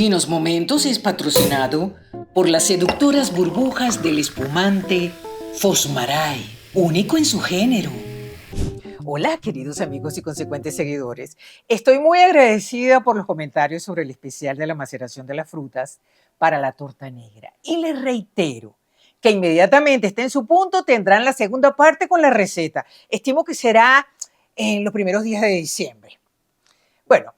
Divinos Momentos es patrocinado por las seductoras burbujas del espumante Fosmaray, único en su género. Hola, queridos amigos y consecuentes seguidores. Estoy muy agradecida por los comentarios sobre el especial de la maceración de las frutas para la torta negra. Y les reitero que inmediatamente esté en su punto tendrán la segunda parte con la receta. Estimo que será en los primeros días de diciembre. Bueno,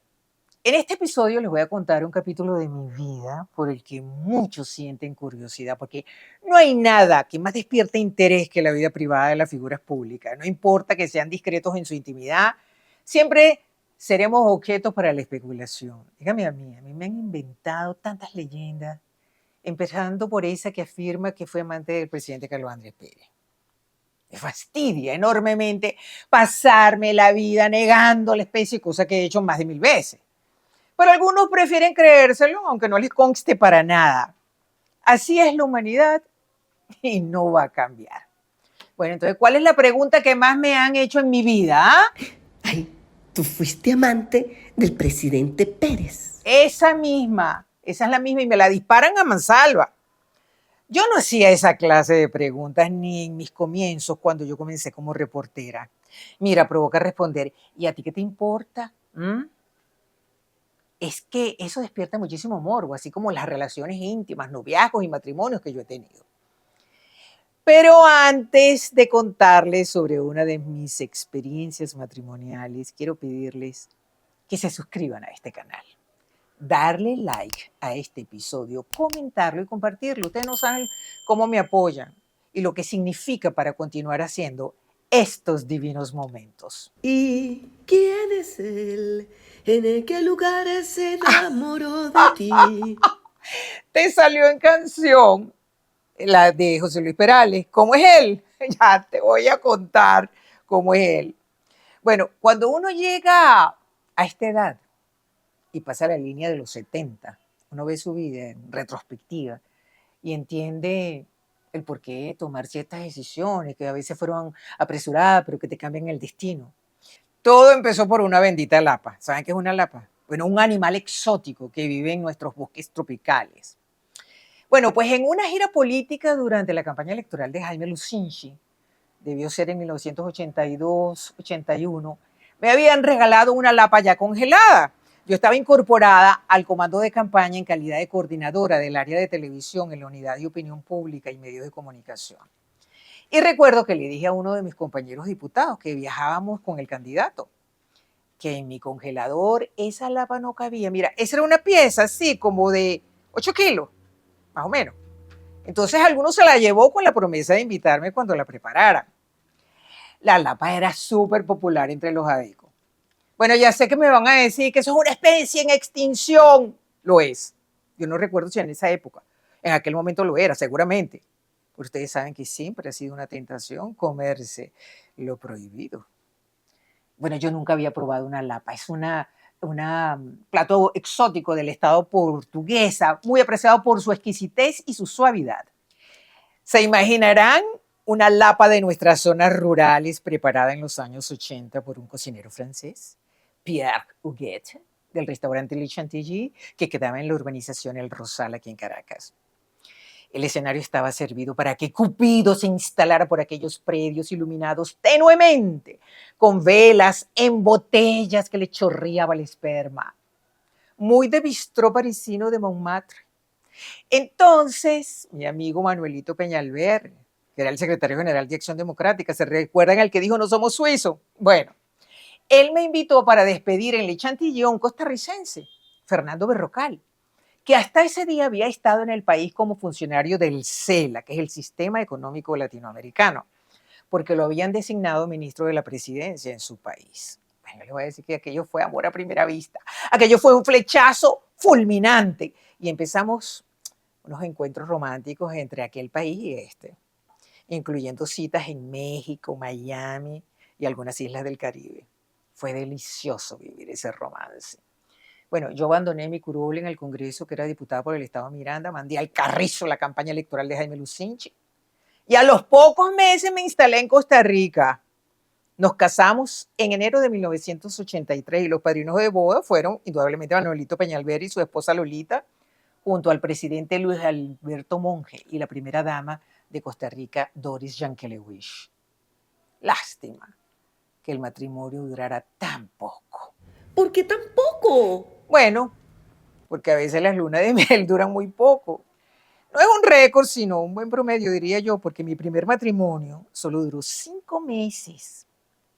en este episodio les voy a contar un capítulo de mi vida por el que muchos sienten curiosidad, porque no hay nada que más despierte interés que la vida privada de las figuras públicas. No importa que sean discretos en su intimidad, siempre seremos objetos para la especulación. Dígame a mí me han inventado tantas leyendas, empezando por esa que afirma que fue amante del presidente Carlos Andrés Pérez. Me fastidia enormemente pasarme la vida negando la especie, cosa que he hecho más de 1000 veces. Pero algunos prefieren creérselo, aunque no les conste para nada. Así es la humanidad y no va a cambiar. Bueno, entonces, ¿cuál es la pregunta que más me han hecho en mi vida? ¿Ah? Ay, tú fuiste amante del presidente Pérez. Esa es la misma y me la disparan a mansalva. Yo no hacía esa clase de preguntas ni en mis comienzos cuando yo comencé como reportera. Mira, provoca responder, ¿y a ti qué te importa? Es que eso despierta muchísimo morbo, así como las relaciones íntimas, noviazgos y matrimonios que yo he tenido. Pero antes de contarles sobre una de mis experiencias matrimoniales, quiero pedirles que se suscriban a este canal, darle like a este episodio, comentarlo y compartirlo. Ustedes no saben cómo me apoyan y lo que significa para continuar haciendo estos divinos momentos. ¿Y quién es él? ¿En qué lugar se enamoró de ti? Te salió en canción la de José Luis Perales. ¿Cómo es él? Ya te voy a contar cómo es él. Bueno, cuando uno llega a esta edad y pasa la línea de los 70, uno ve su vida en retrospectiva y entiende el por qué tomar ciertas decisiones que a veces fueron apresuradas, pero que te cambian el destino. Todo empezó por una bendita lapa. ¿Saben qué es una lapa? Bueno, un animal exótico que vive en nuestros bosques tropicales. Bueno, pues en una gira política durante la campaña electoral de Jaime Lucinchi, debió ser en 1982-81, me habían regalado una lapa ya congelada. Yo estaba incorporada al comando de campaña en calidad de coordinadora del área de televisión en la unidad de opinión pública y medios de comunicación. Y recuerdo que le dije a uno de mis compañeros diputados que viajábamos con el candidato, que en mi congelador esa lapa no cabía. Mira, esa era una pieza así como de 8 kilos, más o menos. Entonces alguno se la llevó con la promesa de invitarme cuando la preparara. La lapa era súper popular entre los adecos. Bueno, ya sé que me van a decir que eso es una especie en extinción. Lo es. Yo no recuerdo si en esa época. En aquel momento lo era, seguramente. Pero ustedes saben que siempre ha sido una tentación comerse lo prohibido. Bueno, yo nunca había probado una lapa. Es un plato exótico del estado portuguesa, muy apreciado por su exquisitez y su suavidad. Se imaginarán una lapa de nuestras zonas rurales preparada en los años 80 por un cocinero francés, Pierre Huguet, del restaurante Le Chantilly, que quedaba en la urbanización El Rosal, aquí en Caracas. El escenario estaba servido para que Cupido se instalara por aquellos predios iluminados tenuemente, con velas en botellas que le chorreaba el esperma. Muy de bistró parisino de Montmartre. Entonces, mi amigo Manuelito Peñalver, que era el secretario general de Acción Democrática, ¿se recuerdan al que dijo no somos suizos? Bueno, él me invitó para despedir en Le Chantilly a un costarricense, Fernando Berrocal, que hasta ese día había estado en el país como funcionario del CELA, que es el Sistema Económico Latinoamericano, porque lo habían designado ministro de la presidencia en su país. Bueno, les voy a decir que aquello fue amor a primera vista. Aquello fue un flechazo fulminante. Y empezamos unos encuentros románticos entre aquel país y este, incluyendo citas en México, Miami y algunas islas del Caribe. Fue delicioso vivir ese romance. Bueno, yo abandoné mi curul en el Congreso, que era diputada por el Estado Miranda, mandé al carrizo la campaña electoral de Jaime Lucinchi. Y a los pocos meses me instalé en Costa Rica. Nos casamos en enero de 1983 y los padrinos de boda fueron indudablemente Manuelito Peñalver y su esposa Lolita, junto al presidente Luis Alberto Monge y la primera dama de Costa Rica, Doris Yankelevich. Lástima que el matrimonio durara tan poco. ¿Por qué tan poco? Bueno, porque a veces las lunas de miel duran muy poco. No es un récord, sino un buen promedio, diría yo, porque mi primer matrimonio solo duró 5 meses.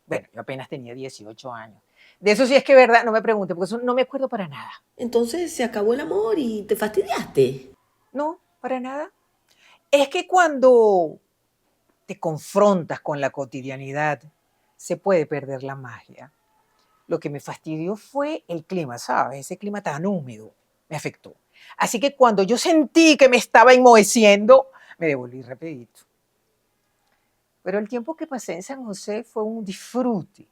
Bueno, yo apenas tenía 18 años. De eso sí es que verdad, no me pregunte, porque eso no me acuerdo para nada. Entonces se acabó el amor y te fastidiaste. No, para nada. Es que cuando te confrontas con la cotidianidad, se puede perder la magia. Lo que me fastidió fue el clima, ¿sabes? Ese clima tan húmedo me afectó. Así que cuando yo sentí que me estaba enmoheciendo, me devolví rapidito. Pero el tiempo que pasé en San José fue un disfrute.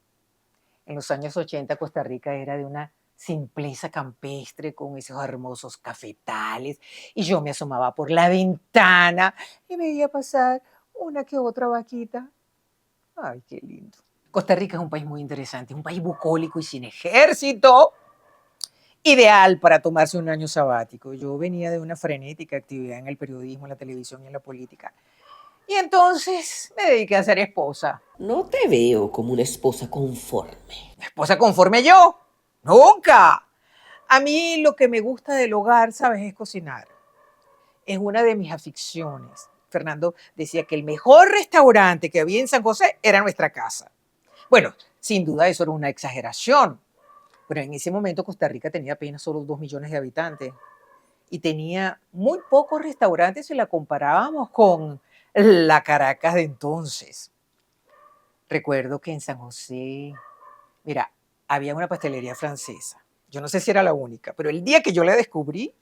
En los años 80 Costa Rica era de una simpleza campestre con esos hermosos cafetales y yo me asomaba por la ventana y veía pasar una que otra vaquita. Ay, qué lindo. Costa Rica es un país muy interesante, un país bucólico y sin ejército, ideal para tomarse un año sabático. Yo venía de una frenética actividad en el periodismo, en la televisión y en la política. Y entonces me dediqué a ser esposa. No te veo como una esposa conforme. ¿Esposa conforme yo? ¡Nunca! A mí lo que me gusta del hogar, ¿sabes? Es cocinar. Es una de mis aficiones. Fernando decía que el mejor restaurante que había en San José era nuestra casa. Bueno, sin duda eso era una exageración, pero en ese momento Costa Rica tenía apenas solo 2 millones de habitantes y tenía muy pocos restaurantes si la comparábamos con la Caracas de entonces. Recuerdo que en San José, mira, había una pastelería francesa. Yo no sé si era la única, pero el día que yo la descubrí,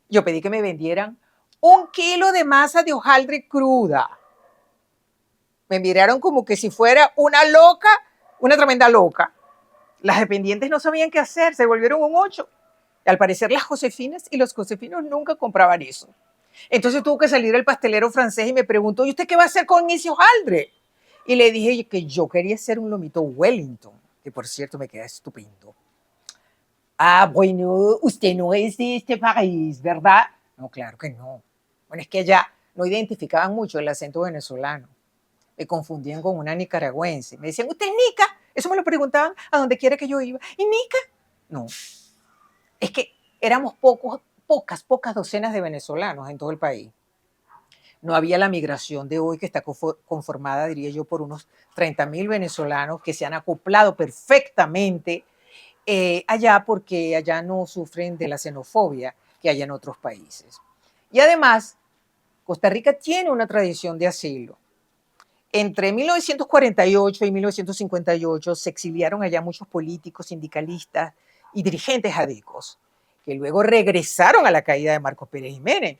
yo pedí que me vendieran 1 kilo de masa de hojaldre cruda. Me miraron como que si fuera una loca, una tremenda loca. Las dependientes no sabían qué hacer, se volvieron un 8. Al parecer las Josefinas y los Josefinos nunca compraban eso. Entonces tuvo que salir el pastelero francés y me preguntó, ¿y usted qué va a hacer con ese hojaldre? Y le dije que yo quería hacer un lomito Wellington, que por cierto me queda estupendo. Ah, bueno, usted no es de este país, ¿verdad? No, claro que no. Bueno, es que allá no identificaban mucho el acento venezolano. Me confundían con una nicaragüense. Me decían, ¿usted es nica? Eso me lo preguntaban a donde quiera que yo iba. ¿Y nica? No. Es que éramos pocas docenas de venezolanos en todo el país. No había la migración de hoy que está conformada, diría yo, por unos 30.000 venezolanos que se han acoplado perfectamente allá porque allá no sufren de la xenofobia que hay en otros países. Y además, Costa Rica tiene una tradición de asilo. Entre 1948 y 1958 se exiliaron allá muchos políticos, sindicalistas y dirigentes adecos, que luego regresaron a la caída de Marcos Pérez Jiménez.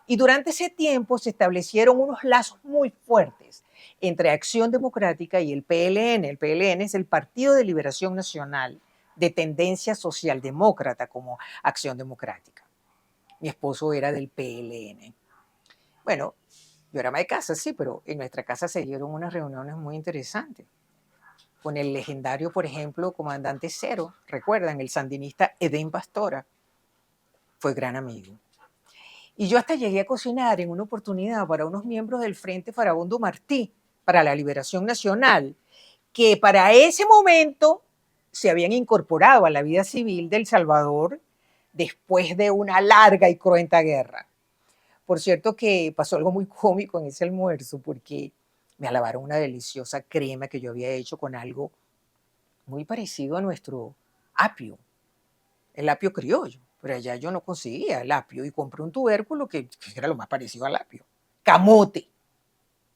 Y durante ese tiempo se establecieron unos lazos muy fuertes entre Acción Democrática y el PLN. El PLN es el Partido de Liberación Nacional de tendencia socialdemócrata como Acción Democrática. Mi esposo era del PLN. Bueno, yo era ama de casa, sí, pero en nuestra casa se dieron unas reuniones muy interesantes. Con el legendario, por ejemplo, comandante Cero, recuerdan, el sandinista Edén Pastora, fue gran amigo. Y yo hasta llegué a cocinar en una oportunidad para unos miembros del Frente Farabundo Martí, para la Liberación Nacional, que para ese momento se habían incorporado a la vida civil de El Salvador después de una larga y cruenta guerra. Por cierto que pasó algo muy cómico en ese almuerzo porque me alabaron una deliciosa crema que yo había hecho con algo muy parecido a nuestro apio, el apio criollo. Pero allá yo no conseguía el apio y compré un tubérculo que era lo más parecido al apio. Camote.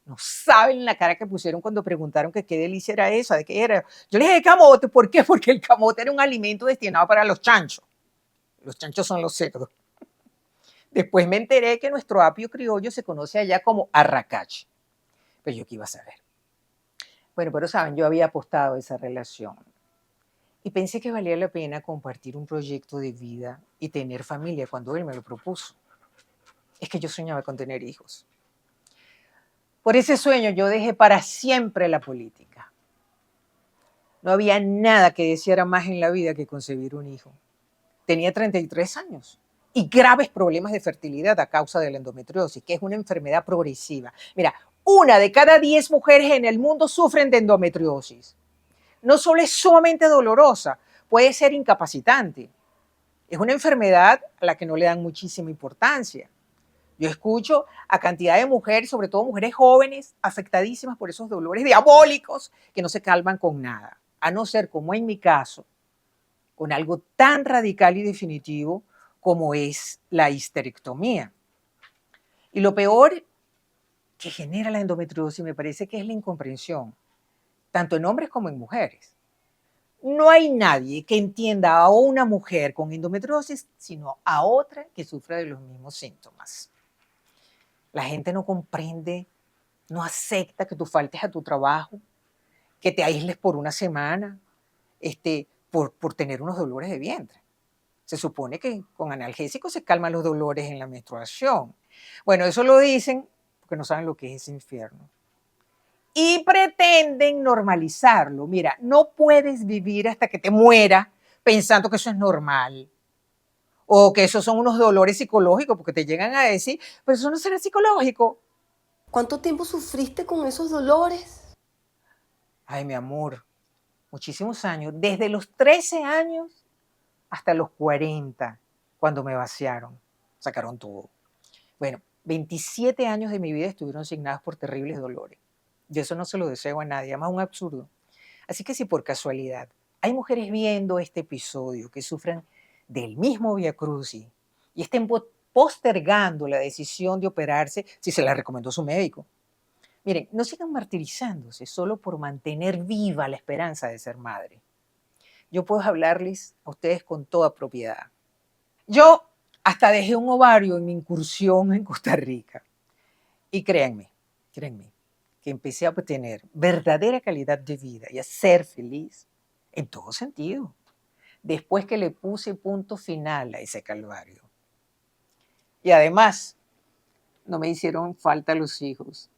No saben la cara que pusieron cuando preguntaron que qué delicia era esa, de qué era. Yo les dije camote, ¿por qué? Porque el camote era un alimento destinado para los chanchos. Los chanchos son los cerdos. Después me enteré que nuestro apio criollo se conoce allá como arracache. Pero yo qué iba a saber. Bueno, pero saben, yo había apostado a esa relación. Y pensé que valía la pena compartir un proyecto de vida y tener familia cuando él me lo propuso. Es que yo soñaba con tener hijos. Por ese sueño yo dejé para siempre la política. No había nada que deseara más en la vida que concebir un hijo. Tenía 33 años y graves problemas de fertilidad a causa de la endometriosis, que es una enfermedad progresiva. Mira, 1 de cada 10 mujeres en el mundo sufren de endometriosis. No solo es sumamente dolorosa, puede ser incapacitante. Es una enfermedad a la que no le dan muchísima importancia. Yo escucho a cantidad de mujeres, sobre todo mujeres jóvenes, afectadísimas por esos dolores diabólicos que no se calman con nada, a no ser, como en mi caso, con algo tan radical y definitivo como es la histerectomía. Y lo peor que genera la endometriosis me parece que es la incomprensión, tanto en hombres como en mujeres. No hay nadie que entienda a una mujer con endometriosis, sino a otra que sufra de los mismos síntomas. La gente no comprende, no acepta que tú faltes a tu trabajo, que te aísles por una semana, por tener unos dolores de vientre. Se supone que con analgésicos se calman los dolores en la menstruación. Bueno, eso lo dicen porque no saben lo que es ese infierno. Y pretenden normalizarlo. Mira, no puedes vivir hasta que te mueras pensando que eso es normal. O que esos son unos dolores psicológicos, porque te llegan a decir, pero eso no será psicológico. ¿Cuánto tiempo sufriste con esos dolores? Ay, mi amor, muchísimos años. Desde los 13 años hasta los 40, cuando me vaciaron, sacaron todo. Bueno, 27 años de mi vida estuvieron asignados por terribles dolores. Yo eso no se lo deseo a nadie, además un absurdo. Así que si por casualidad hay mujeres viendo este episodio que sufran del mismo viacrucis y estén postergando la decisión de operarse si se la recomendó su médico, miren, no sigan martirizándose solo por mantener viva la esperanza de ser madre. Yo puedo hablarles a ustedes con toda propiedad. Yo hasta dejé un ovario en mi incursión en Costa Rica. Y créanme, que empecé a obtener verdadera calidad de vida y a ser feliz en todo sentido, después que le puse punto final a ese calvario. Y además, no me hicieron falta los hijos.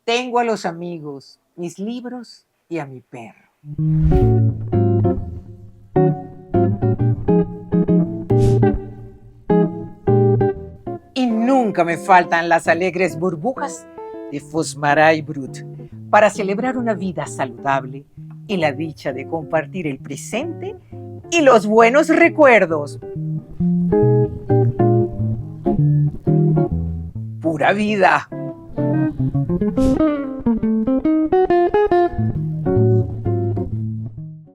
Tengo a los amigos, mis libros y a mi perro. Y nunca me faltan las alegres burbujas de Fosmaray Brut para celebrar una vida saludable y la dicha de compartir el presente y los buenos recuerdos. Pura vida.